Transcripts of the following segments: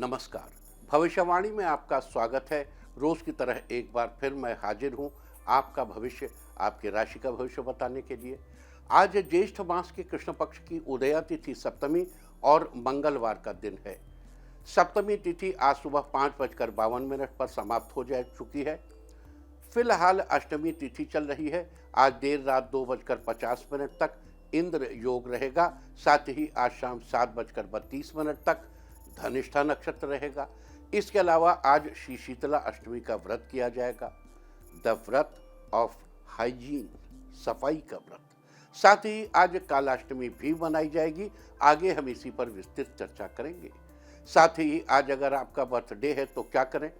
नमस्कार। भविष्यवाणी में आपका स्वागत है। रोज की तरह एक बार फिर मैं हाजिर हूँ आपका भविष्य, आपकी राशि का भविष्य बताने के लिए। आज ज्येष्ठ मास के कृष्ण पक्ष की उदया तिथि सप्तमी और मंगलवार का दिन है। सप्तमी तिथि आज सुबह 5:52 पर समाप्त हो जा चुकी है। फिलहाल अष्टमी तिथि चल रही है। आज देर रात 2:50 तक इंद्र योग रहेगा। साथ ही आज शाम 7:32 तक धनिष्ठा नक्षत्र रहेगा। इसके अलावा आज श्री शीतला अष्टमी का व्रत किया जाएगा, द व्रत ऑफ हाइजीन, सफाई का व्रत। साथ ही आज कालाष्टमी भी मनाई जाएगी। आगे हम इसी पर विस्तृत चर्चा करेंगे। साथ ही आज अगर आपका बर्थडे है तो क्या करें,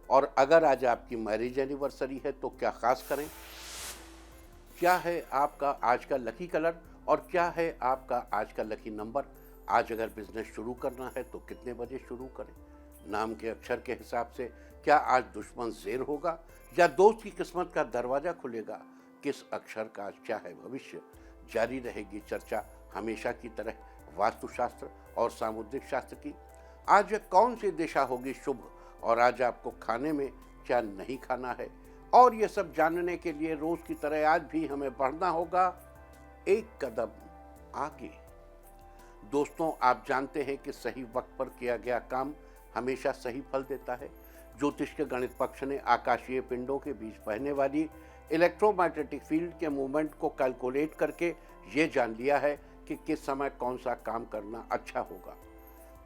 और अगर आज आपकी मैरिज एनिवर्सरी है तो क्या खास करें, क्या है आपका आज का लकी कलर और क्या है आपका आज का लकी नंबर। आज अगर बिजनेस शुरू करना है तो कितने बजे शुरू करें, नाम के अक्षर के हिसाब से क्या आज दुश्मन ज़ेर होगा या दोस्त की किस्मत का दरवाजा खुलेगा, किस अक्षर का आज क्या है भविष्य। जारी रहेगी चर्चा हमेशा की तरह वास्तुशास्त्र और सामुद्रिक शास्त्र की। आज कौन सी दिशा होगी शुभ और आज आपको खाने में क्या नहीं खाना है, और ये सब जानने के लिए रोज की तरह आज भी हमें बढ़ना होगा एक कदम आगे। दोस्तों, आप जानते हैं कि सही वक्त पर किया गया काम हमेशा सही फल देता है। ज्योतिष के गणित पक्ष ने आकाशीय पिंडों के बीच बहने वाली इलेक्ट्रोमैग्नेटिक फील्ड के मूवमेंट को कैलकुलेट करके ये जान लिया है कि किस समय कौन सा काम करना अच्छा होगा।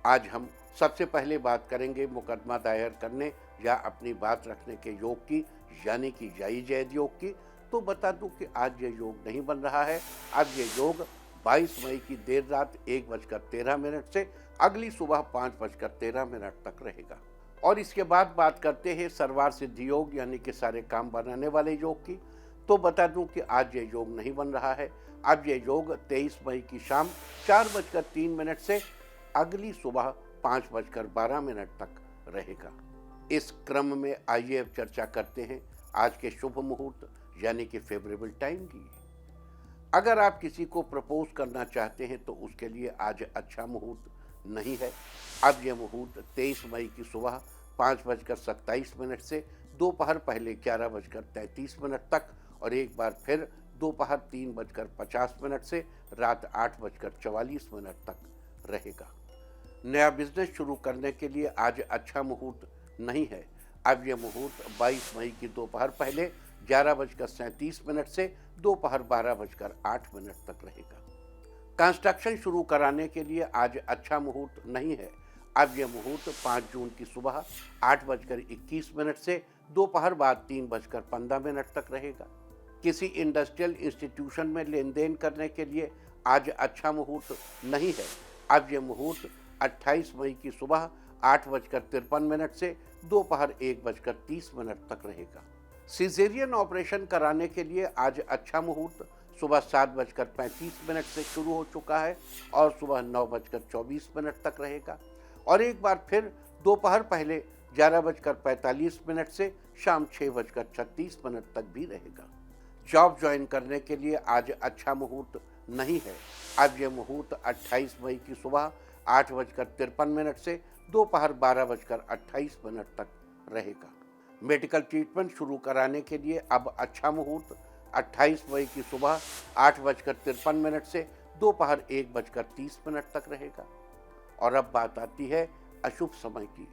आज हम सबसे पहले बात करेंगे मुकदमा दायर करने या अपनी बात रखने के योग की, यानी कि जाई जैद योग की। तो बता दूं कि आज ये योग नहीं बन रहा है। आज ये योग 22 मई की देर रात 1:13 से अगली सुबह 5:13 तक रहेगा। और इसके बाद बात करते हैं सर्वार सिद्धि योग, यानी कि सारे काम बनाने वाले योग की। तो बता दूं कि आज ये योग नहीं बन रहा है। आज ये योग 23 मई की शाम 4:03 से अगली सुबह 5:12 तक रहेगा। इस क्रम में आइए अब चर्चा करते हैं आज के शुभ मुहूर्त यानी कि फेवरेबल टाइम की। अगर आप किसी को प्रपोज करना चाहते हैं तो उसके लिए आज अच्छा मुहूर्त नहीं है। अब यह मुहूर्त 23 मई की सुबह 5:27 से दोपहर पहले 11:33 तक और एक बार फिर दोपहर 3:50 से रात 8:44 तक रहेगा। नया बिजनेस शुरू करने के लिए आज अच्छा मुहूर्त नहीं है। अब यह मुहूर्त 22 मई की दोपहर पहले 11:37 से दोपहर 12:08 तक रहेगा। कंस्ट्रक्शन शुरू कराने के लिए आज अच्छा मुहूर्त नहीं है। अब यह मुहूर्त 5 जून की सुबह 8:21 से दोपहर बाद 3:15 तक रहेगा। किसी इंडस्ट्रियल इंस्टीट्यूशन में लेन देन करने के लिए आज अच्छा मुहूर्त नहीं है। अब यह मुहूर्त 28 मई की सुबह 8:53 से दोपहर 1:30 तक रहेगा। सिजेरियन ऑपरेशन कराने के लिए आज अच्छा मुहूर्त सुबह 7:35 से शुरू हो चुका है और सुबह 9:24 तक रहेगा और एक बार फिर दोपहर पहले 11:45 से शाम 6:36 तक भी रहेगा। जॉब ज्वाइन करने के लिए आज अच्छा मुहूर्त नहीं है। अब यह मुहूर्त 28 मई की सुबह 8:53 से दोपहर 12:28 तक रहेगा। मेडिकल ट्रीटमेंट शुरू कराने के लिए अब अच्छा मुहूर्त 28 मई की सुबह 8:53 से दोपहर 1:30 तक रहेगा। और अब बात आती है अशुभ समय की।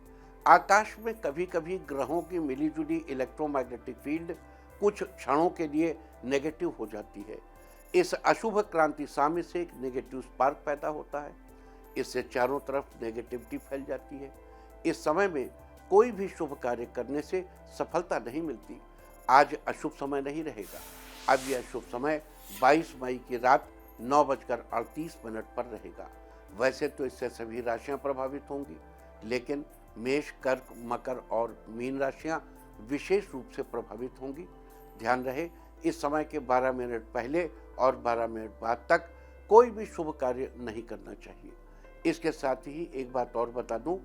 आकाश में कभी कभी ग्रहों की मिलीजुली इलेक्ट्रोमैग्नेटिक फील्ड कुछ क्षणों के लिए नेगेटिव हो जाती है। इस अशुभ क्रांति साम्य से एक नेगेटिव स्पार्क पैदा होता है। इससे चारों तरफ नेगेटिविटी फैल जाती है। इस समय में कोई भी शुभ कार्य करने से सफलता नहीं मिलती। आज अशुभ समय नहीं रहेगा। अब यह शुभ समय 22 मई की रात 9:38 पर रहेगा। वैसे तो इससे सभी राशियां प्रभावित होंगी, लेकिन मेष, कर्क, मकर और मीन राशियां विशेष रूप से प्रभावित होंगी। ध्यान रहे, इस समय के 12 मिनट पहले और 12 मिनट बाद तक कोई भी शुभ कार्य नहीं करना चाहिए। इसके साथ ही एक बात और बता दूं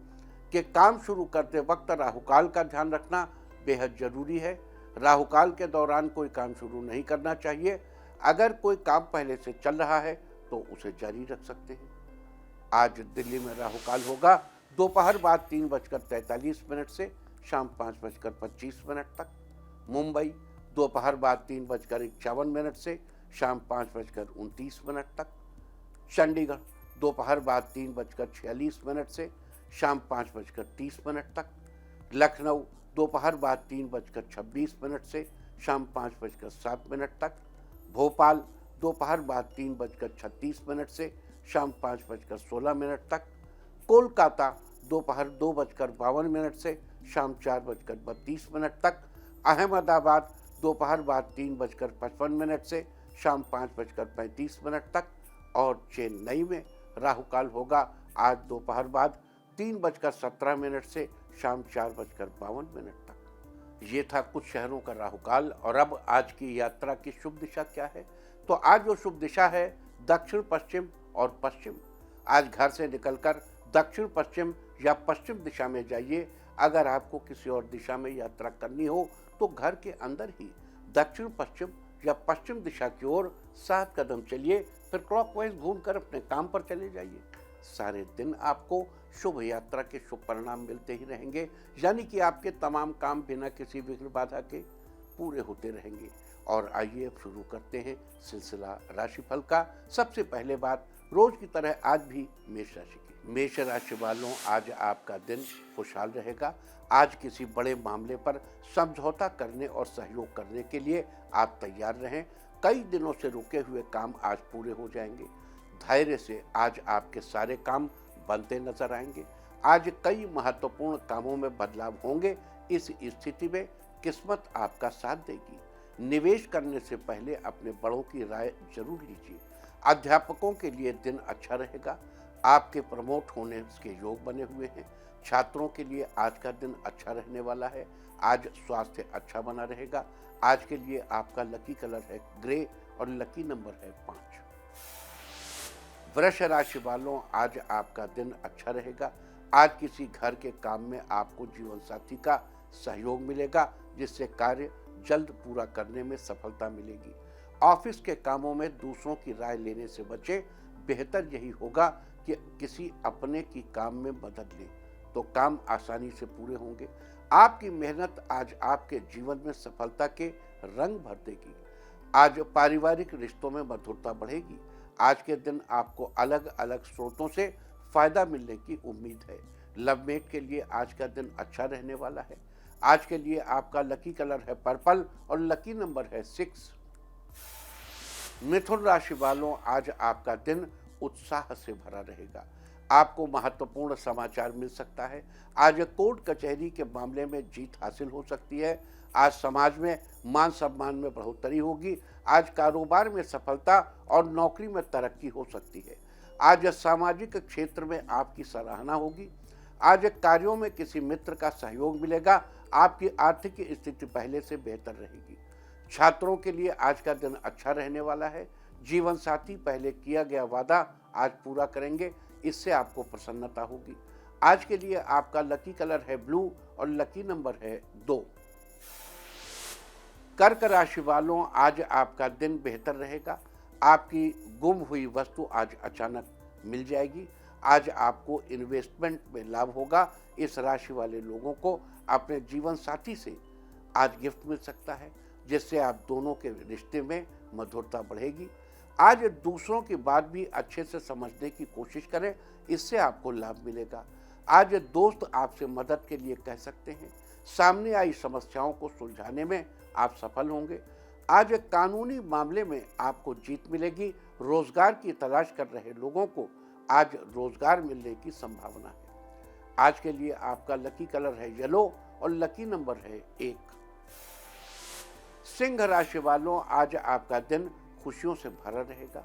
कि काम शुरू करते वक्त राहुकाल का ध्यान रखना बेहद जरूरी है। राहुकाल के दौरान कोई काम शुरू नहीं करना चाहिए। अगर कोई काम पहले से चल रहा है तो उसे जारी रख सकते हैं। आज दिल्ली में राहुकाल होगा दोपहर बाद 3:43 से शाम 5:25 तक। मुंबई दोपहर बाद 3:51 से शाम 5:29 तक। चंडीगढ़ दोपहर बाद 3:46 से शाम 5:30 तक। लखनऊ दोपहर बाद 3:26 से शाम 5:07 तक। भोपाल दोपहर बाद 3:36 से शाम 5:16 तक। कोलकाता दोपहर 2:52 से शाम 4:32 तक। अहमदाबाद दोपहर बाद 3:55 से शाम 5:35 तक। और चेन्नई में राहु काल होगा आज दोपहर बाद 3:17 से शाम 4:52 तक। ये था कुछ शहरों का राहु काल। और अब आज की यात्रा की शुभ दिशा क्या है? तो आज जो शुभ दिशा है दक्षिण पश्चिम और पश्चिम। आज घर से निकलकर दक्षिण पश्चिम या पश्चिम दिशा में जाइए। अगर आपको किसी और दिशा में यात्रा करनी हो तो घर के अंदर ही दक्षिण पश्चिम या पश्चिम दिशा की ओर 7 कदम चलिए, फिर क्लॉकवाइज घूमकर अपने काम पर चले जाइए। सारे दिन आपको शुभ यात्रा के शुभ परिणाम मिलते ही रहेंगे, यानी कि आपके तमाम काम बिना किसी विघ्न बाधा के पूरे होते रहेंगे। और आइए अब शुरू करते हैं सिलसिला राशिफल का। सबसे पहले बात रोज की तरह आज भी मेष राशि की। मेष राशि वालों, आज आपका दिन खुशहाल रहेगा। आज किसी बड़े मामले पर समझौता करने और सहयोग करने के लिए आप तैयार रहें। कई दिनों से रुके हुए काम आज पूरे हो जाएंगे। धैर्य से आज आपके सारे काम बनते नजर आएंगे। आज कई महत्वपूर्ण कामों में बदलाव होंगे। इस स्थिति में किस्मत आपका साथ देगी। निवेश करने से पहले अपने बड़ों की राय जरूर लीजिए। अध्यापकों के लिए दिन अच्छा रहेगा। आपके प्रमोट होने के योग बने हुए हैं। छात्रों के लिए आज का दिन अच्छा रहने वाला है। आज स्वास्थ्य अच्छा बना रहेगा। आज के लिए आपका लकी कलर है ग्रे और लकी नंबर है 5। वृष राशि वालों, आज आपका दिन अच्छा रहेगा। आज किसी घर के काम में आपको जीवन साथी का सहयोग मिलेगा, जिससे कार्य जल्द पूरा करने में सफलता मिलेगी। ऑफिस के कामों में दूसरों की राय लेने से बचें। बेहतर यही होगा कि किसी अपने की काम में मदद लें, तो काम आसानी से पूरे होंगे। आपकी मेहनत आज आपके जीवन में सफलता के रंग भर देगी। आज पारिवारिक रिश्तों में मधुरता बढ़ेगी। आज के दिन आपको अलग अलग स्रोतों से फायदा मिलने की उम्मीद है। लवमेट के लिए आज का दिन अच्छा रहने वाला है। आज के लिए आपका लकी कलर है पर्पल और लकी नंबर है 6। मिथुन राशि वालों, आज आपका दिन उत्साह से भरा रहेगा। आपको महत्वपूर्ण समाचार मिल सकता है। आज कोर्ट कचहरी के मामले में जीत हासिल हो सकती है। आज समाज में मान सम्मान में बढ़ोतरी होगी। आज कारोबार में सफलता और नौकरी में तरक्की हो सकती है। आज सामाजिक क्षेत्र में आपकी सराहना होगी। आज कार्यों में किसी मित्र का सहयोग मिलेगा। आपकी आर्थिक स्थिति पहले से बेहतर रहेगी। छात्रों के लिए आज का दिन अच्छा रहने वाला है। जीवन साथी पहले किया गया वादा आज पूरा करेंगे, इससे आपको प्रसन्नता होगी। आज के लिए आपका लकी कलर है ब्लू और लकी नंबर है 2। कर्क राशि वालों, आज आपका दिन बेहतर रहेगा। आपकी गुम हुई वस्तु आज अचानक मिल जाएगी। आज आपको इन्वेस्टमेंट में लाभ होगा। इस राशि वाले लोगों को अपने जीवन साथी से आज गिफ्ट मिल सकता है, जिससे आप दोनों के रिश्ते में मधुरता बढ़ेगी। आज दूसरों की बात भी अच्छे से समझने की कोशिश करें, इससे आपको लाभ मिलेगा। आज दोस्त आपसे मदद के लिए कह सकते हैं। सामने आई समस्याओं को सुलझाने में आप सफल होंगे। आज कानूनी मामले में आपको जीत मिलेगी। रोजगार की तलाश कर रहे लोगों को आज रोजगार मिलने की संभावना है। आज के लिए आपका लकी कलर है येलो और लकी नंबर है 1। सिंह राशि वालों, आज आपका दिन खुशियों से भरा रहेगा।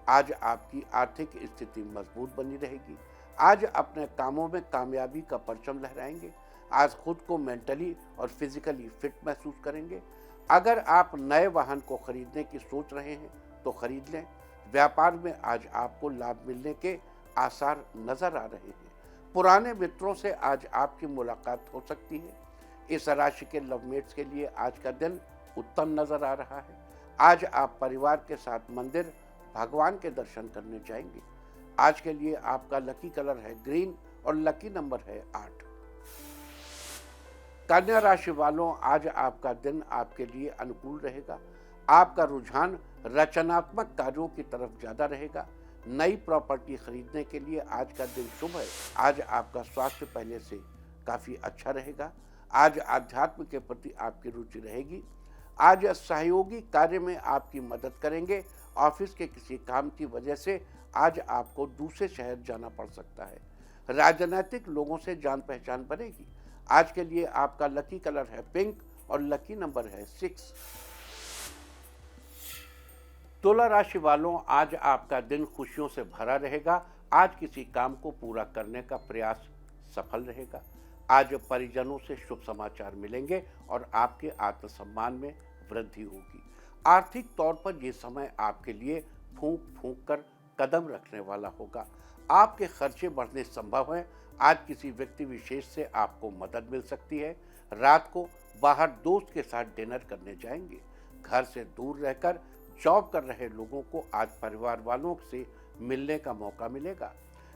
आज आपकी आर्थिक स्थिति मजबूत बनी रहेगी। आज अपने कामों में कामयाबी का परचम लहराएंगे। आज खुद को मेंटली और फिजिकली फिट महसूस करेंगे। अगर आप नए वाहन को खरीदने की सोच रहे हैं तो खरीद लें। व्यापार में आज आपको लाभ मिलने के आसार नजर आ रहे हैं। पुराने मित्रों से आज आपकी मुलाकात हो सकती है। इस राशि के लवमेट्स के लिए आज का दिन उत्तम नजर आ रहा है। आज आप परिवार के साथ मंदिर भगवान के दर्शन करने जाएंगे। आज के लिए आपका लकी कलर है ग्रीन और लकी नंबर है 8। कन्या राशि वालों, आज आपका दिन आपके लिए अनुकूल रहेगा। आपका रुझान रचनात्मक कार्यों की तरफ ज्यादा रहेगा। नई प्रॉपर्टी खरीदने के लिए आज का दिन शुभ है। आज आपका स्वास्थ्य पहले से काफी अच्छा रहेगा। आज अध्यात्म के प्रति आपकी रुचि रहेगी। आज सहयोगी कार्य में आपकी मदद करेंगे। ऑफिस के किसी काम की वजह से आज आपको दूसरे शहर जाना पड़ सकता है। राजनीतिक लोगों से जान पहचान बनेगी। आज के लिए आपका लकी कलर है पिंक और लकी नंबर है 6। तुला राशि वालों, आज आपका दिन खुशियों से भरा रहेगा। आज किसी काम को पूरा करने का प्रयास सफल रहेगा। आज परिजनों से शुभ समाचार मिलेंगे और आपके आत्मसम्मान में वृद्धि होगी। आर्थिक तौर पर यह समय आपके लिए फूंक फूंक कर कदम रखने वाला होगा। आपके खर्चे बढ़ने संभव हैं। आज किसी व्यक्ति विशेष से आपको मदद मिल सकती है। रात को बाहर दोस्त के साथ डिनर करने जाएंगे। घर से दूर रहकर जॉब कर रहे लोगों को आज परिवार वालों से मिलने का मौका मिलेगा।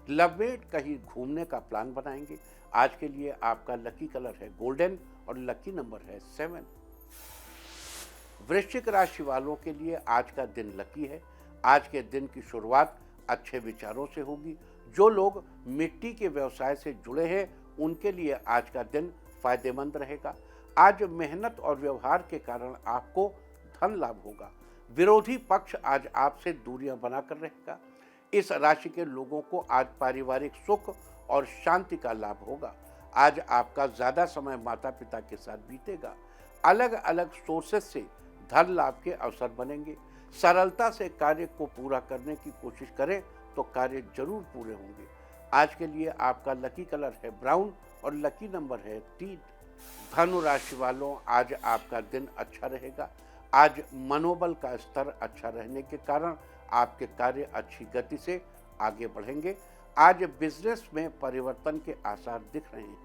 लवमेट कहीं घूमने का प्लान बनाएंगे। आज के लिए आपका लकी कलर है गोल्डन और लकी नंबर है 7। वृश्चिक राशि वालों के लिए आज का दिन लकी है। आज के दिन की शुरुआत अच्छे विचारों से होगी। जो लोग मिट्टी के व्यवसाय से जुड़े हैं उनके लिए आज का दिन फायदेमंद रहेगा। आज मेहनत और व्यवहार के कारण आपको धन लाभ होगा। विरोधी पक्ष आज आपसे दूरियां बनाकर रहेगा। इस राशि के लोगों को आज पारिवारिक सुख और शांति का लाभ होगा। आज आपका ज्यादा समय माता पिता के साथ बीतेगा। अलग अलग सोर्सेस से धन लाभ के अवसर बनेंगे। सरलता से कार्य को पूरा करने की कोशिश करें तो कार्य जरूर पूरे होंगे। आज के लिए आपका लकी कलर है ब्राउन और लकी नंबर है 3। धनु राशि वालों, आज आपका दिन अच्छा रहेगा। आज मनोबल का स्तर अच्छा रहने के कारण आपके कार्य अच्छी गति से आगे बढ़ेंगे। आज बिजनेस में परिवर्तन के आसार दिख रहे हैं।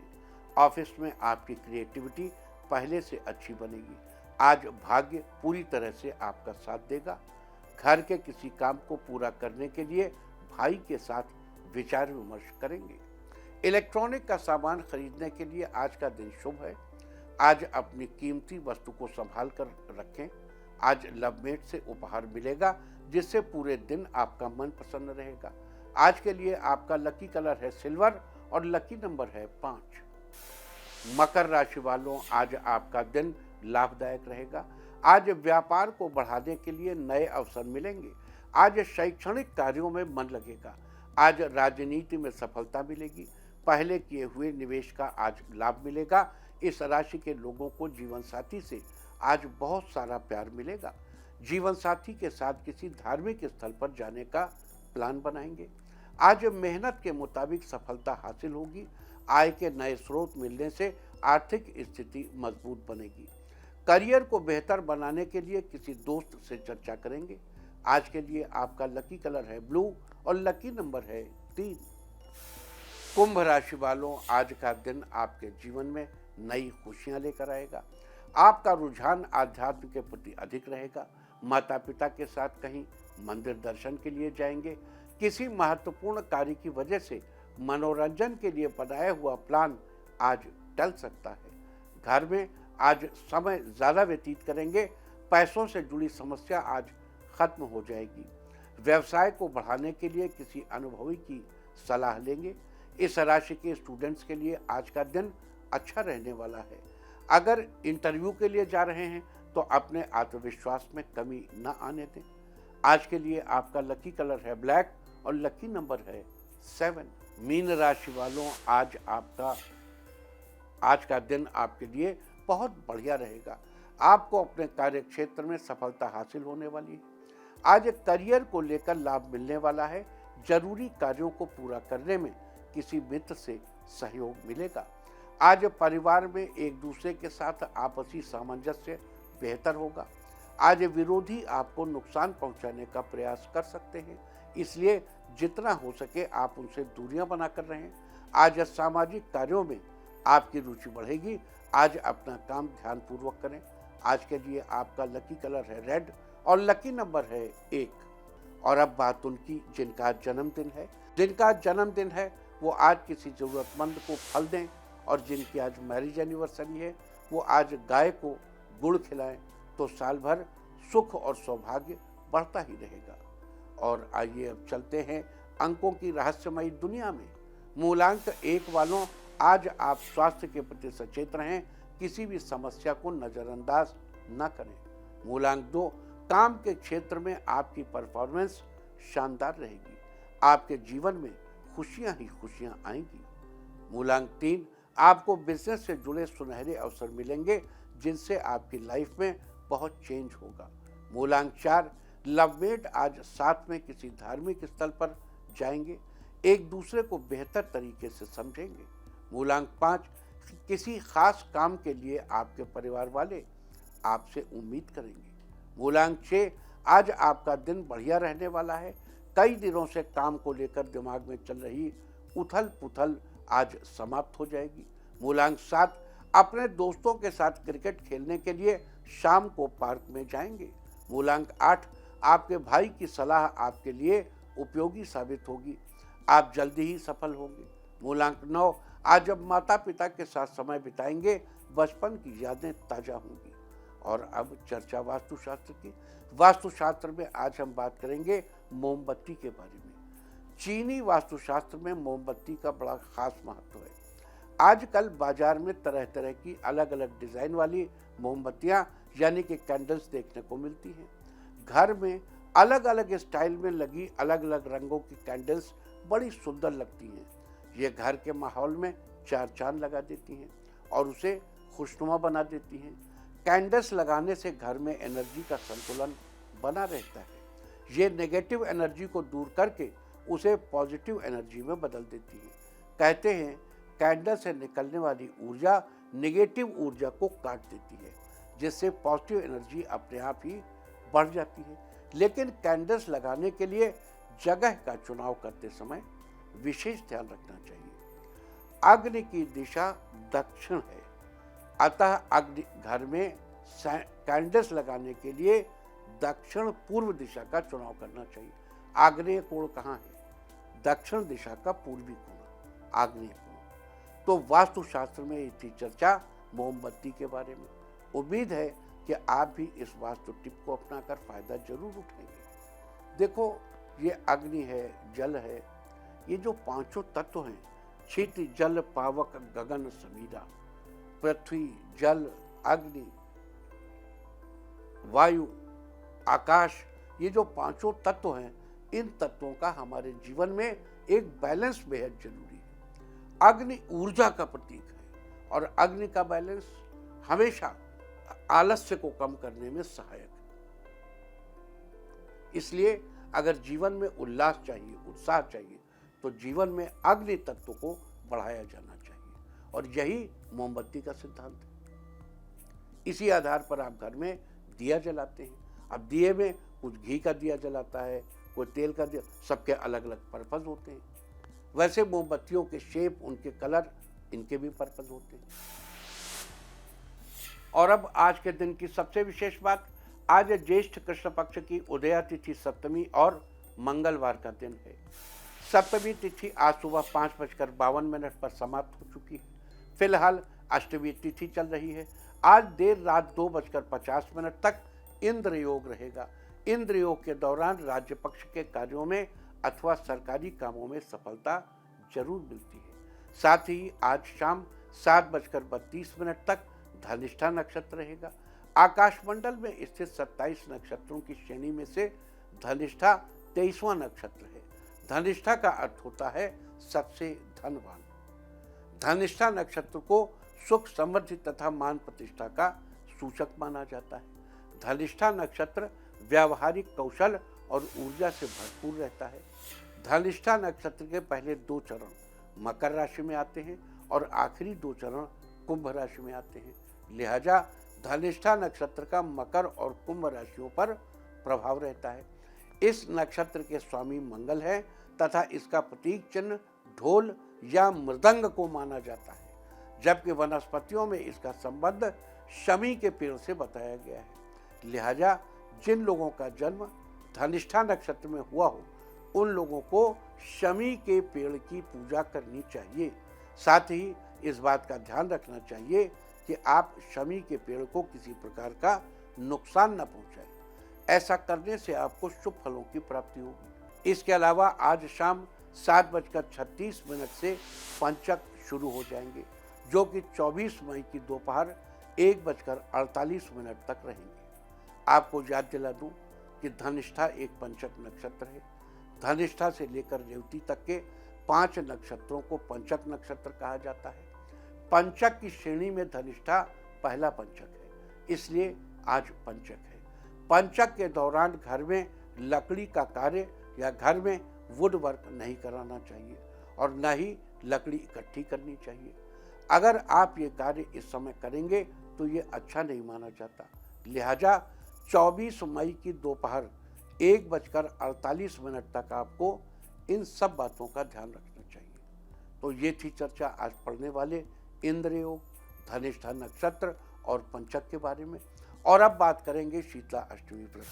ऑफिस में आपकी क्रिएटिविटी पहले से अच्छी बनेगी। आज भाग्य पूरी तरह से आपका साथ देगा। घर के किसी काम को पूरा करने के लिए भाई के साथ विचार विमर्श करेंगे। इलेक्ट्रॉनिक का सामान खरीदने के लिए आज का दिन शुभ है। आज अपनी कीमती वस्तु को संभाल कर रखें। आज लवमेट से उपहार मिलेगा जिससे पूरे दिन आपका मन प्रसन्न रहेगा। आज के लिए आपका लकी कलर है सिल्वर और लकी नंबर है 5। मकर राशि वालों, आज आपका दिन लाभदायक रहेगा। आज व्यापार को बढ़ाने के लिए नए अवसर मिलेंगे। आज शैक्षणिक कार्यों में मन लगेगा। आज राजनीति में सफलता मिलेगी। पहले किए हुए निवेश का आज लाभ मिलेगा। इस राशि के लोगों को जीवन साथी से आज बहुत सारा प्यार मिलेगा। जीवन साथी के साथ किसी धार्मिक स्थल पर जाने का प्लान बनाएंगे। आज मेहनत के मुताबिक सफलता हासिल होगी। आय के नए स्रोत मिलने से आर्थिक स्थिति मजबूत बनेगी। करियर को बेहतर बनाने के लिए किसी दोस्त से चर्चा करेंगे। आज के लिए आपका लकी कलर है ब्लू और लकी नंबर है 3। कुंभ राशि वालों, आज का दिन आपके जीवन में नई खुशियां लेकर आएगा। आपका रुझान आध्यात्म के प्रति अधिक रहेगा। माता पिता के साथ कहीं मंदिर दर्शन के लिए जाएंगे। किसी महत्वपूर्ण कार्य की वजह से मनोरंजन के लिए बनाया हुआ प्लान आज टल सकता है। घर में आज समय ज़्यादा व्यतीत करेंगे। पैसों से जुड़ी समस्या आज खत्म हो जाएगी। व्यवसाय को बढ़ाने के लिए किसी अनुभवी की सलाह लेंगे। इस राशि के स्टूडेंट्स के लिए आज का दिन अच्छा रहने वाला है। अगर इंटरव्यू के लिए जा रहे हैं तो अपने आत्मविश्वास में कमी न आने दें। आज के लिए आपका लकी कलर है ब्लैक और लकी नंबर है 7। मीन राशि वालों, आज का दिन आपके लिए बहुत बढ़िया रहेगा। आपको अपने कार्य क्षेत्र में सफलता हासिल होने वाली है। आज करियर को लेकर लाभ मिलने वाला है। जरूरी कार्यों को पूरा करने में किसी मित्र से सहयोग मिलेगा। आज परिवार में एक दूसरे के साथ आपसी सामंजस्य बेहतर होगा। आज विरोधी आपको नुकसान पहुंचाने का प्रयास कर सकते हैं, इसलिए जितना हो सके आप उनसे दूरियां बनाकर रहें। आज सामाजिक कार्यों में आपकी रुचि बढ़ेगी। आज अपना काम ध्यानपूर्वक करें। आज के लिए आपका लकी कलर है रेड और लकी नंबर है 1। और अब बात उनकी जिनका जन्मदिन है। वो आज किसी ज़रूरतमंद को फल दें, और जिनकी आज मैरिज एनिवर्सरी है वो आज गाय को गुड़ खिलाएं, तो साल भर सुख और सौभाग्य बढ़ता ही रहेगा। और आइए अब चलते हैं अंकों की रहस्यमयी दुनिया में। मूलांक 1 वालों, आज आप स्वास्थ्य के प्रति सचेत रहें, किसी भी समस्या को नज़रअंदाज न करें। मूलांक 2, काम के क्षेत्र में आपकी परफॉर्मेंस शानदार रहेगी, आपके जीवन में खुशियां ही खुशियां आएंगी। मूलांक 3, आपको बिजनेस से जुड़े सुनहरे अवसर मिलेंगे, जिनसे आपकी लाइफ में बहुत चेंज होगा। मूलांक 4, लवमेट आज साथ में किसी धार्मिक स्थल पर जाएंगे, एक दूसरे को बेहतर तरीके से समझेंगे। मूलांक 5, किसी खास काम के लिए आपके परिवार वाले आपसे उम्मीद करेंगे। मूलांक 6, आज आपका दिन बढ़िया रहने वाला है, कई दिनों से काम को लेकर दिमाग में चल रही उथल पुथल आज समाप्त हो जाएगी। मूलांक 7, अपने दोस्तों के साथ क्रिकेट खेलने के लिए शाम को पार्क में जाएंगे। मूलांक 8, आपके भाई की सलाह आपके लिए उपयोगी साबित होगी, आप जल्दी ही सफल होंगे। मूलांक 9, आज जब माता पिता के साथ समय बिताएंगे, बचपन की यादें ताजा होंगी। और अब चर्चा वास्तुशास्त्र की। वास्तुशास्त्र में आज हम बात करेंगे मोमबत्ती के बारे में। चीनी वास्तुशास्त्र में मोमबत्ती का बड़ा खास महत्व है। आजकल बाजार में तरह तरह की अलग अलग डिजाइन वाली मोमबत्तियां यानी कि कैंडल्स देखने को मिलती हैं। घर में अलग अलग स्टाइल में लगी अलग अलग रंगों की कैंडल्स बड़ी सुंदर लगती हैं। ये घर के माहौल में चार चांद लगा देती हैं और उसे खुशनुमा बना देती हैं। कैंडल्स लगाने से घर में एनर्जी का संतुलन बना रहता है। ये नेगेटिव एनर्जी को दूर करके उसे पॉजिटिव एनर्जी में बदल देती है। कहते हैं कैंडल से निकलने वाली ऊर्जा नेगेटिव ऊर्जा को काट देती है, जिससे पॉजिटिव एनर्जी अपने आप ही बढ़ जाती है। लेकिन कैंडल्स लगाने के लिए जगह का चुनाव करते समय विशेष ध्यान रखना चाहिए। अग्नि की दिशा दक्षिण है, अतः अग्नि घर में कैंडल्स लगाने के लिए दक्षिण पूर्व दिशा का चुनाव करना चाहिए। आग्नेय कोण कहाँ है? दक्षिण दिशा का पूर्वी कोण, आग्नेय कोण। तो वास्तुशास्त्र में थी चर्चा मोमबत्ती के बारे में। उम्मीद है कि आप भी इस वास्तु टिप को अपनाकर फायदा जरूर उठाएंगे। देखो, ये अग्नि है, जल है, ये जो पांचों तत्व हैं, क्षिति जल पावक गगन समीरा, पृथ्वी जल अग्नि वायु आकाश, ये जो पांचों तत्व हैं, इन तत्वों का हमारे जीवन में एक बैलेंस बेहद जरूरी है। अग्नि ऊर्जा का प्रतीक है और अग्नि का बैलेंस हमेशा आलस्य को कम करने में सहायक है। इसलिए अगर जीवन में उल्लास चाहिए, उत्साह चाहिए, तो जीवन में अग्नि तत्व को बढ़ाया जाना चाहिए और यही मोमबत्ती का सिद्धांत है। इसी आधार पर आप घर में दिया जलाते हैं। अब दिए में कुछ घी का दिया जलाता है, कोई तेल का दिया, सबके अलग अलग पर्पज होते हैं। वैसे मोमबत्तियों के शेप, उनके कलर, इनके भी पर्पज होते हैं। और अब आज के दिन की सबसे विशेष बात, आज ज्येष्ठ कृष्ण पक्ष की उदया तिथि सप्तमी और मंगलवार का दिन है। सप्तमी तिथि आज सुबह 5:52 पर समाप्त हो चुकी है। फिलहाल अष्टमी तिथि चल रही है। आज देर रात 2:50 तक इंद्र योग रहेगा। इंद्र योग के दौरान राज्य पक्ष के कार्यों में अथवा सरकारी कामों में सफलता जरूर मिलती है। साथ ही आज शाम 7:32 तक धनिष्ठा नक्षत्र रहेगा। आकाशमंडल में स्थित 27 नक्षत्रों की श्रेणी में से धनिष्ठा 23वां नक्षत्र है। धनिष्ठा का अर्थ होता है सबसे धनवान। धनिष्ठा नक्षत्र को सुख, समृद्धि तथा मान प्रतिष्ठा का सूचक माना जाता है। धनिष्ठा नक्षत्र व्यावहारिक कौशल और ऊर्जा से भरपूर रहता है। धनिष्ठा नक्षत्र के पहले 2 चरण मकर राशि में आते हैं और आखिरी 2 चरण कुंभ राशि में आते हैं। लिहाजा धनिष्ठा नक्षत्र का मकर और कुंभ राशियों पर प्रभाव रहता है। इस नक्षत्र के स्वामी मंगल है तथा इसका प्रतीक चिन्ह ढोल या मृदंग को माना जाता है, जबकि वनस्पतियों में इसका संबंध शमी के पेड़ से बताया गया है। लिहाजा जिन लोगों का जन्म धनिष्ठा नक्षत्र में हुआ हो, उन लोगों को शमी के पेड़ की पूजा करनी चाहिए। साथ ही इस बात का ध्यान रखना चाहिए कि आप शमी के पेड़ को किसी प्रकार का नुकसान न पहुंचाएं। ऐसा करने से आपको शुभ फलों की प्राप्ति होगी। इसके अलावा आज शाम 7:36 से पंचक शुरू हो जाएंगे, जो कि 24 मई की दोपहर 1:48 तक रहेंगे। आपको याद दिला दूं कि धनिष्ठा एक पंचक नक्षत्र है। धनिष्ठा से लेकर रेवती तक के 5 नक्षत्रों को पंचक नक्षत्र कहा जाता है। पंचक की श्रेणी में धनिष्ठा पहला पंचक है, इसलिए आज पंचक है। पंचक के दौरान घर में लकड़ी का कार्य या घर में वुड वर्क नहीं कराना चाहिए और न ही लकड़ी इकट्ठी करनी चाहिए। अगर आप ये कार्य इस समय करेंगे तो ये अच्छा नहीं माना जाता। लिहाजा 24 मई की दोपहर 1:48 तक आपको इन सब बातों का ध्यान रखना चाहिए। तो ये थी चर्चा आज पढ़ने वाले इंद्र योग, धनिष्ठा नक्षत्र और पंचक के बारे में। और अब बात करेंगे शीतला अष्टमी व्रत।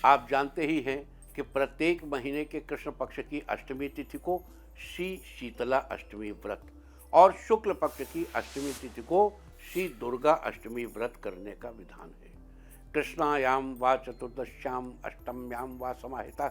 आप जानते ही हैं कि प्रत्येक महीने के कृष्ण पक्ष की अष्टमी तिथि को श्री शीतला अष्टमी व्रत और शुक्ल पक्ष की अष्टमी तिथि को श्री दुर्गा अष्टमी व्रत करने का विधान है। कृष्णायाम व चतुर्दश्याम अष्टम्याम व समाहिता,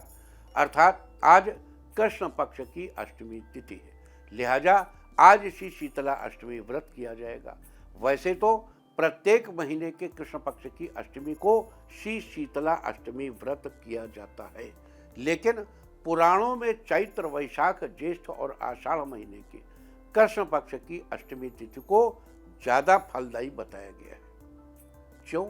अर्थात आज कृष्ण पक्ष की अष्टमी तिथि है, लिहाजा आज श्री शीतला अष्टमी व्रत किया जाएगा। वैसे तो प्रत्येक महीने के कृष्ण पक्ष की अष्टमी को श्री शीतला अष्टमी व्रत किया जाता है, लेकिन पुराणों में चैत्र, वैशाख, ज्येष्ठ और आषाढ़ महीने के कृष्ण पक्ष की अष्टमी तिथि को ज्यादा फलदायी बताया गया है। क्यों?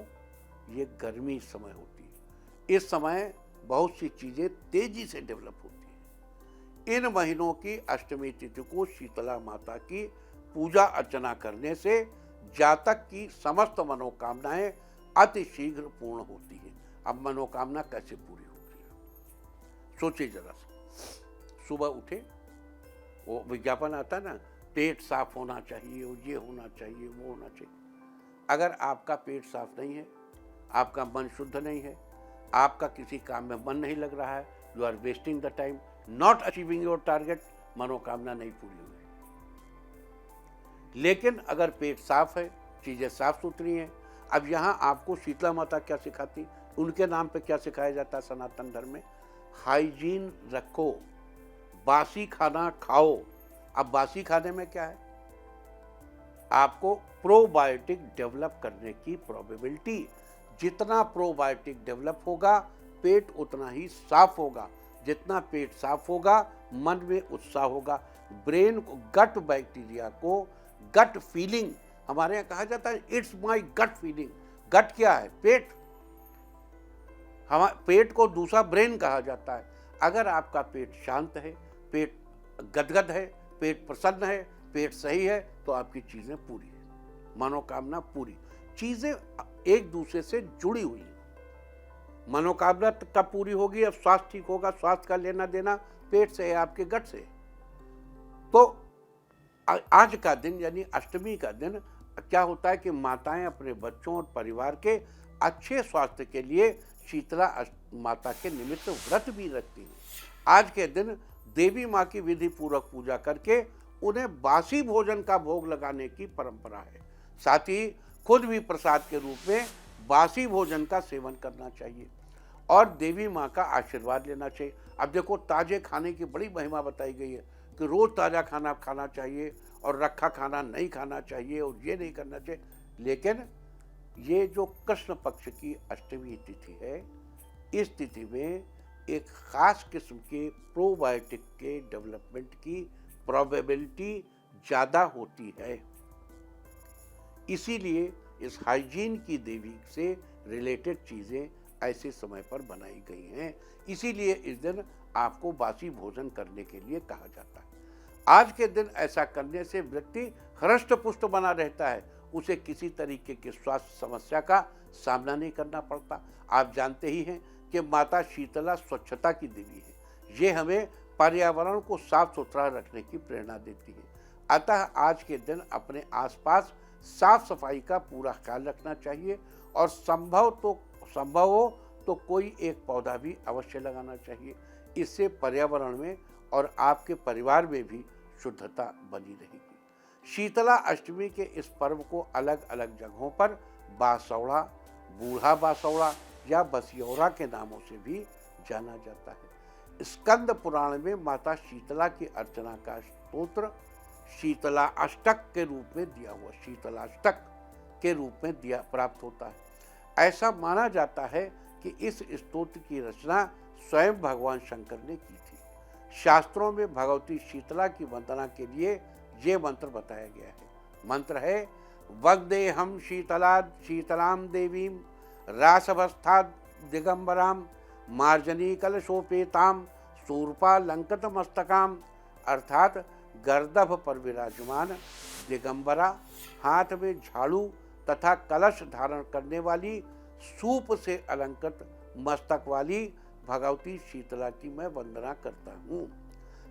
ये गर्मी समय होती है। इस समय बहुत सी चीजें तेजी से डेवलप होती है। इन महीनों की अष्टमी तिथि को शीतला माता की पूजा अर्चना करने से जातक की समस्त मनोकामनाएं अति शीघ्र पूर्ण होती है। अब मनोकामना कैसे पूरी होती है, सोचिए जरा सा। सुबह उठे, वो विज्ञापन आता है ना, पेट साफ होना चाहिए, ये होना चाहिए, वो होना चाहिए। अगर आपका पेट साफ नहीं है, आपका मन शुद्ध नहीं है, आपका किसी काम में मन नहीं लग रहा है, you are wasting the time, not achieving your target, मनोकामना नहीं पूरी हुई। लेकिन अगर पेट साफ है, चीजें साफ सुथरी हैं। अब यहाँ आपको शीतला माता क्या सिखाती, उनके नाम पे क्या सिखाया जाता है सनातन धर्म में? हाइजीन रखो, बासी खाना खाओ। अब बासी खाने में क्या है? आपको प्रोबायोटिक डेवलप करने की प्रोबेबिलिटी, जितना प्रोबायोटिक डेवलप होगा पेट उतना ही साफ होगा। जितना पेट साफ होगा मन में उत्साह होगा, ब्रेन को, गट बैक्टीरिया को, गट फीलिंग, हमारे यहाँ कहा जाता है इट्स माय गट फीलिंग। गट क्या है? पेट। हमारे पेट को दूसरा ब्रेन कहा जाता है। अगर आपका पेट शांत है, पेट गदगद है, पेट प्रसन्न है, पेट सही है, तो आपकी चीजें पूरी है, मनोकामना पूरी। चीजें एक दूसरे से जुड़ी हुई हैं। मनोकामना कब पूरी होगी? अब स्वास्थ्य ठीक होगा। स्वास्थ्य का लेना देना पेट से है, आपके गट से। तो आज का दिन यानी अष्टमी का दिन क्या होता है कि माताएं अपने बच्चों और परिवार के अच्छे स्वास्थ्य के लिए शीतला माता के निमित्त व्रत भी रखती हैं। आज के दिन देवी माँ की विधि पूर्वक पूजा करके उन्हें बासी भोजन का भोग लगाने की परंपरा है। साथ ही खुद भी प्रसाद के रूप में बासी भोजन का सेवन करना चाहिए और देवी माँ का आशीर्वाद लेना चाहिए। अब देखो, ताजे खाने की बड़ी महिमा बताई गई है कि रोज ताजा खाना खाना चाहिए और रखा खाना नहीं खाना चाहिए और ये नहीं करना चाहिए। लेकिन ये जो कृष्ण पक्ष की अष्टमी तिथि है, इस तिथि में एक खास किस्म के प्रोबायोटिक के डेवलपमेंट की प्रोबेबिलिटी ज़्यादा होती है। इसीलिए इस हाइजीन की देवी से रिलेटेड चीज़ें ऐसे समय पर बनाई गई हैं। इसीलिए इस दिन आपको बासी भोजन करने के लिए कहा जाता है। आज के दिन ऐसा करने से व्यक्ति हृष्ट पुष्ट बना रहता है, उसे किसी तरीके की स्वास्थ्य समस्या का सामना नहीं करना पड़ता। आप जानते ही हैं कि माता शीतला स्वच्छता की देवी है। ये हमें पर्यावरण को साफ सुथरा रखने की प्रेरणा देती है। अतः आज के दिन अपने आसपास साफ सफाई का पूरा ख्याल रखना चाहिए और संभव हो तो कोई एक पौधा भी अवश्य लगाना चाहिए। इससे पर्यावरण में और आपके परिवार में भी शुद्धता बनी रहेगी। शीतला अष्टमी के इस पर्व को अलग अलग जगहों पर बासौड़ा, बूढ़ा बासौड़ा या बसियौरा के नामों से भी जाना जाता है। स्कंद पुराण में माता शीतला की अर्चना का स्तोत्र शीतला अष्टक के रूप में दिया हुआ, शीतलाष्टक के रूप में दिया प्राप्त होता है। ऐसा माना जाता है कि इस स्तोत्र की रचना स्वयं भगवान शंकर ने की थी। शास्त्रों में भगवती शीतला की वंदना के लिए ये मंत्र बताया गया है। मंत्र है वग्देहम शीतलाम देवीम रासवस्था दिगंबराम मार्जनी कलशोपेताम शूर्पालंकृत मस्तकाम, अर्थात गर्दभ पर विराजमान दिगंबरा, हाथ में झाड़ू तथा कलश धारण करने वाली, सूप से अलंकृत मस्तक वाली भगवती शीतला की मैं वंदना करता हूँ।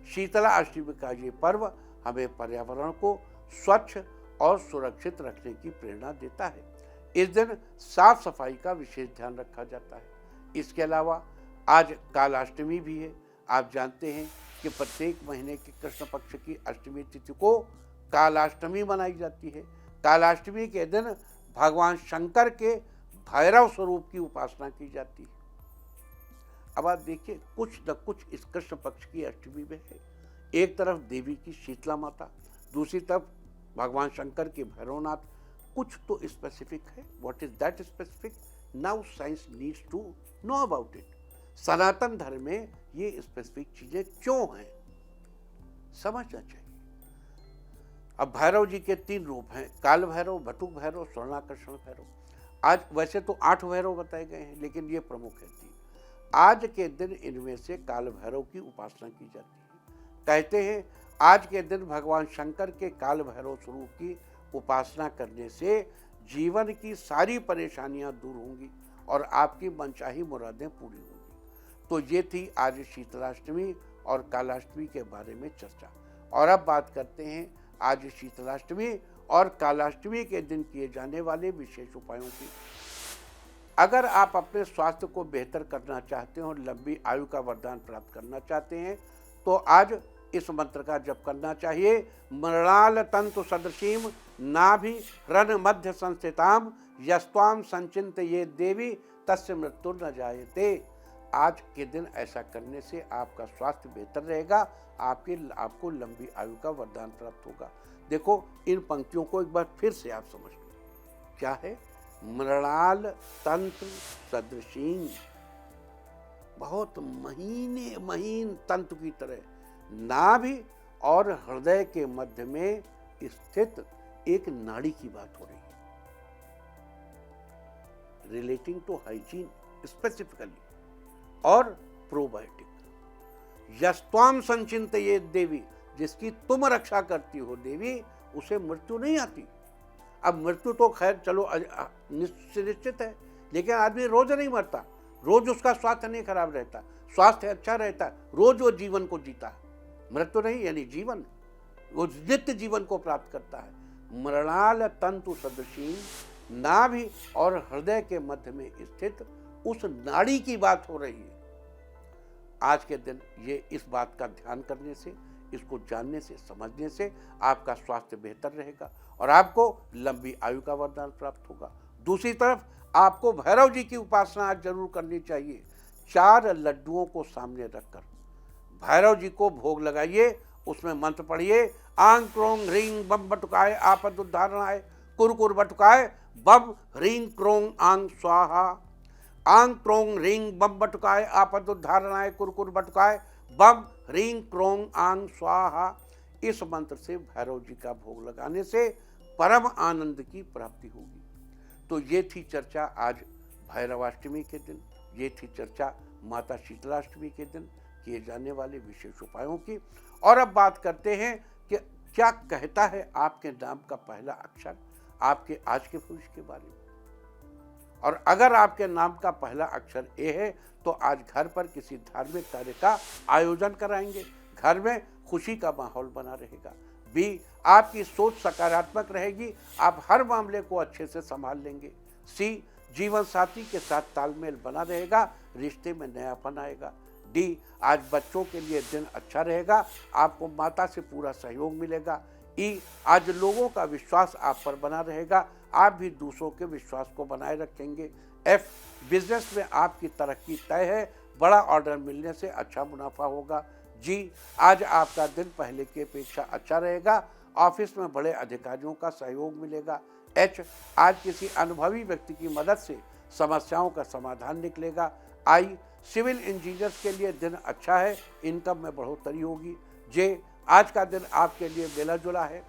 शीतला अष्टमी का ये पर्व हमें पर्यावरण को स्वच्छ और सुरक्षित रखने की प्रेरणा देता है। इस दिन साफ सफाई का विशेष ध्यान रखा जाता है। इसके अलावा आज कालाष्टमी भी है। आप जानते हैं कि प्रत्येक महीने के कृष्ण पक्ष की अष्टमी तिथि को कालाष्टमी मनाई जाती है। कालाष्टमी के दिन भगवान शंकर के भैरव स्वरूप की उपासना की जाती है। अब आप देखिए, कुछ न कुछ इस कृष्ण पक्ष की अष्टमी में है। एक तरफ देवी की शीतला माता, दूसरी तरफ भगवान शंकर के भैरवनाथ। कुछ तो स्पेसिफिक है। What is that specific? Now science needs to know about it. Sanatan Dharma में ये स्पेसिफिक चीजें क्यों हैं, समझना चाहिए। अब भैरव जी के 3 रूप हैं, काल भैरव, बटुक भैरव, स्वर्णाकर्षण भैरव। आज वैसे तो 8 भैरव बताए गए हैं, लेकिन ये प्रमुख है 3। आज के दिन इनमें से काल भैरव की उपासना की जाती है। कहते हैं आज के दिन भगवान शंकर के काल भैरव स्वरूप की उपासना करने से जीवन की सारी परेशानियां दूर होंगी और आपकी मनचाही मुरादें पूरी होंगी। तो ये थी आज शीतलाष्टमी और कालाष्टमी के बारे में चर्चा। और अब बात करते हैं आज शीतलाष्टमी और कालाष्टमी के दिन किए जाने वाले विशेष उपायों की। अगर आप अपने स्वास्थ्य को बेहतर करना चाहते हैं और लंबी आयु का वरदान प्राप्त करना चाहते हैं तो आज इस मंत्र का जप करना चाहिए। मृणाल तंतु सदृशीम नाभि रन मध्य संस्थिताम यस्त्वाम संचिंत ये देवी तस्य मृत्यु न जायते। आज के दिन ऐसा करने से आपका स्वास्थ्य बेहतर रहेगा, आपको लंबी आयु का वरदान प्राप्त होगा। देखो, इन पंक्तियों को एक बार फिर से आप समझ लो। क्या है? मृणाल तंत्र सदृशीम, बहुत महीन तंतु की तरह, नाभि और हृदय के मध्य में स्थित एक नाड़ी की बात हो रही है। रिलेटिंग टू हाइजीन स्पेसिफिकली और प्रोबायोटिक। यस्त्वाम संचिंत ये देवी, जिसकी तुम रक्षा करती हो देवी, उसे मृत्यु नहीं आती। अब मृत्यु तो खैर चलो निश्चित है, लेकिन आदमी रोज नहीं मरता, रोज उसका स्वास्थ्य नहीं खराब रहता, स्वास्थ्य अच्छा रहता है, रोज वो जीवन को जीता है। मृत्यु नहीं यानी जीवन, वो नित्य जीवन को प्राप्त करता है। मृणाल तंतु सदृशी, नाभि और हृदय के मध्य में स्थित उस नाड़ी की बात हो रही है। आज के दिन ये इस बात का ध्यान करने से, इसको जानने से, समझने से आपका स्वास्थ्य बेहतर रहेगा और आपको लंबी आयु का वरदान प्राप्त होगा। दूसरी तरफ आपको भैरव जी की उपासना आज जरूर करनी चाहिए। 4 लड्डुओं को सामने रखकर भैरव जी को भोग लगाइए, उसमें मंत्र पढ़िए। आंग क्रोंग ह्रींग बम बटुकाय आपद उद्धारणाय कुरकुर बटुकाय बम ह्रींग क्रोंग आंग स्वाहा। आंग क्रोंग ह्रींग बम बटुकाय आपद उद्धारणाय कुरकुर बटुकाय बम ह्रींग क्रोंग आंग स्वाहा। इस मंत्र से भैरव जी का भोग लगाने से परम आनंद की प्राप्ति होगी। तो ये थी चर्चा आज भैरवाष्टमी के दिन, ये थी चर्चा माता शीतलाष्टमी के दिन किए जाने वाले विशेष उपायों की। और अब बात करते हैं कि क्या कहता है आपके नाम का पहला अक्षर आपके आज के भविष्य के बारे में। और अगर आपके नाम का पहला अक्षर ए है तो आज घर पर किसी धार्मिक कार्य का आयोजन कराएंगे, घर में खुशी का माहौल बना रहेगा। बी, आपकी सोच सकारात्मक रहेगी, आप हर मामले को अच्छे से संभाल लेंगे। सी, जीवन साथी के साथ तालमेल बना रहेगा, रिश्ते में नयापन आएगा। डी, आज बच्चों के लिए दिन अच्छा रहेगा, आपको माता से पूरा सहयोग मिलेगा। ई, आज लोगों का विश्वास आप पर बना रहेगा, आप भी दूसरों के विश्वास को बनाए रखेंगे। एफ, बिजनेस में आपकी तरक्की तय है, बड़ा ऑर्डर मिलने से अच्छा मुनाफा होगा। जी, आज आपका दिन पहले की अपेक्षा अच्छा रहेगा, ऑफिस में बड़े अधिकारियों का सहयोग मिलेगा। एच, आज किसी अनुभवी व्यक्ति की मदद से समस्याओं का समाधान निकलेगा। आई, सिविल इंजीनियर्स के लिए दिन अच्छा है, इनकम में बढ़ोतरी होगी। जे, आज का दिन आपके लिए मिला जुला है।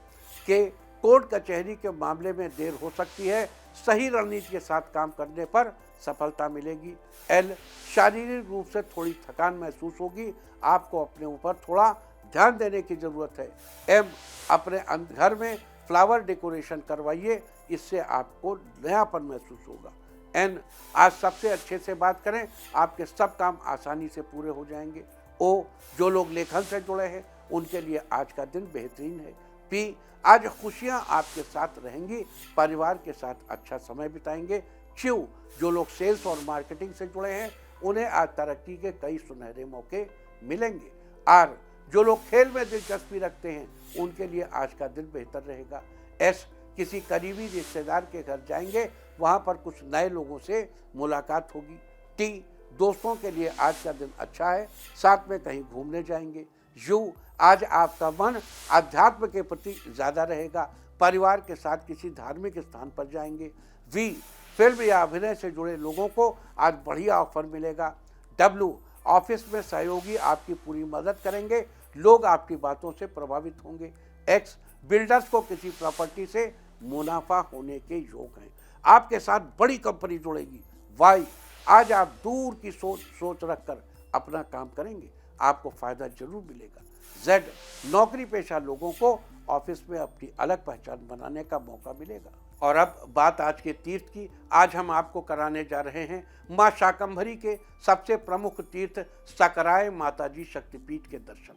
के, कोर्ट कचहरी के मामले में देर हो सकती है, सही रणनीति के साथ काम करने पर सफलता मिलेगी। एल, शारीरिक रूप से थोड़ी थकान महसूस होगी, आपको अपने ऊपर थोड़ा ध्यान देने की जरूरत है। एम, अपने घर में फ्लावर डेकोरेशन करवाइए, इससे आपको नयापन महसूस होगा। एन, आज सबसे अच्छे से बात करें, आपके सब काम आसानी से पूरे हो जाएंगे। ओ, जो लोग लेखन से जुड़े हैं उनके लिए आज का दिन बेहतरीन है। पी, आज खुशियां आपके साथ रहेंगी, परिवार के साथ अच्छा समय बिताएंगे। क्यू, जो लोग सेल्स और मार्केटिंग से जुड़े हैं उन्हें आज तरक्की के कई सुनहरे मौके मिलेंगे। आर, जो लोग खेल में दिलचस्पी रखते हैं उनके लिए आज का दिन बेहतर रहेगा। एस, किसी करीबी रिश्तेदार के घर जाएंगे, वहां पर कुछ नए लोगों से मुलाकात होगी। टी, दोस्तों के लिए आज का दिन अच्छा है, साथ में कहीं घूमने जाएंगे। यू, आज आपका मन अध्यात्म के प्रति ज़्यादा रहेगा, परिवार के साथ किसी धार्मिक स्थान पर जाएंगे। वी, फिल्म या अभिनय से जुड़े लोगों को आज बढ़िया ऑफर मिलेगा। डब्ल्यू, ऑफिस में सहयोगी आपकी पूरी मदद करेंगे, लोग आपकी बातों से प्रभावित होंगे। एक्स, बिल्डर्स को किसी प्रॉपर्टी से मुनाफा होने के योग हैं, आपके साथ बड़ी कंपनी जुड़ेगी। वाई, आज आप दूर की सोच रखकर अपना काम करेंगे, आपको फायदा जरूर मिलेगा। जेड, नौकरी पेशा लोगों को ऑफिस में अपनी अलग पहचान बनाने का मौका मिलेगा। और अब बात आज के तीर्थ की। आज हम आपको कराने जा रहे हैं माँ शाकंभरी के सबसे प्रमुख तीर्थ सकराय माताजी शक्तिपीठ के दर्शन।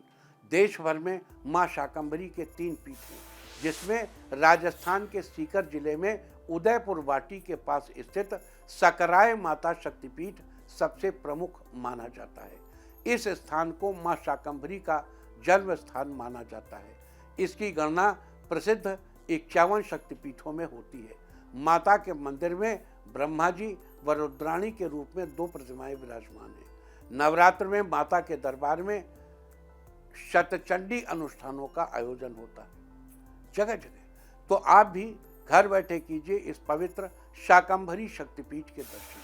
देश भर में माँ शाकंभरी के 3 पीठ हैं, जिसमें राजस्थान के सीकर जिले में उदयपुर वाटी के पास स्थित सकराय माता शक्तिपीठ सबसे प्रमुख माना जाता है। इस स्थान को माँ शाकंभरी का जन्म स्थान माना जाता है। इसकी गणना प्रसिद्ध 51 शक्तिपीठों में होती है। माता के मंदिर में ब्रह्मा जी व रुद्राणी के रूप में 2 प्रतिमाएं विराजमान हैं। नवरात्र में माता के दरबार में शतचंडी अनुष्ठानों का आयोजन होता है जगह जगह। तो आप भी घर बैठे कीजिए इस पवित्र शाकंभरी शक्तिपीठ के दर्शन।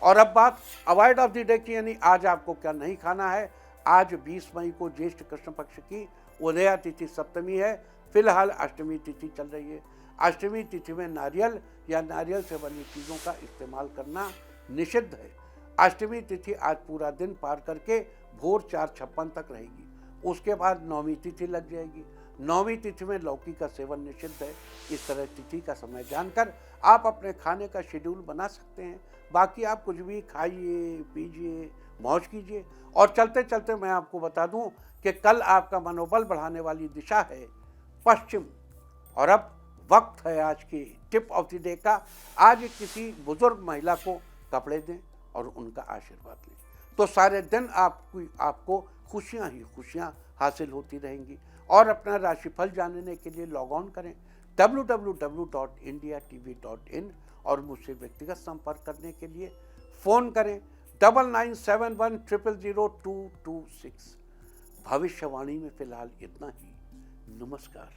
और अब बात अवॉइड ऑफ द डे की, यानी आज आपको क्या नहीं खाना है। आज 20 मई को ज्येष्ठ कृष्ण पक्ष की उदया तिथि सप्तमी है। फिलहाल अष्टमी तिथि चल रही है। अष्टमी तिथि में नारियल या नारियल से बनी चीज़ों का इस्तेमाल करना निषिद्ध है। अष्टमी तिथि आज पूरा दिन पार करके भोर 4:56 तक रहेगी। उसके बाद नौमी तिथि लग जाएगी। नौमी तिथि में लौकी का सेवन निषिद्ध है। इस तरह तिथि का समय जानकर आप अपने खाने का शेड्यूल बना सकते हैं। बाकी आप कुछ भी खाइए, पीजिए, मौज कीजिए। और चलते चलते मैं आपको बता दूं कि कल आपका मनोबल बढ़ाने वाली दिशा है पश्चिम। और अब वक्त है आज की टिप ऑफ द डे का। आज किसी बुजुर्ग महिला को कपड़े दें और उनका आशीर्वाद लें, तो सारे दिन आपको खुशियां ही खुशियां हासिल होती रहेंगी। और अपना राशिफल जानने के लिए लॉग ऑन करें www.indiatv.in और मुझसे व्यक्तिगत संपर्क करने के लिए फ़ोन करें 9971000226। भविष्यवाणी में फिलहाल इतना ही। नमस्कार।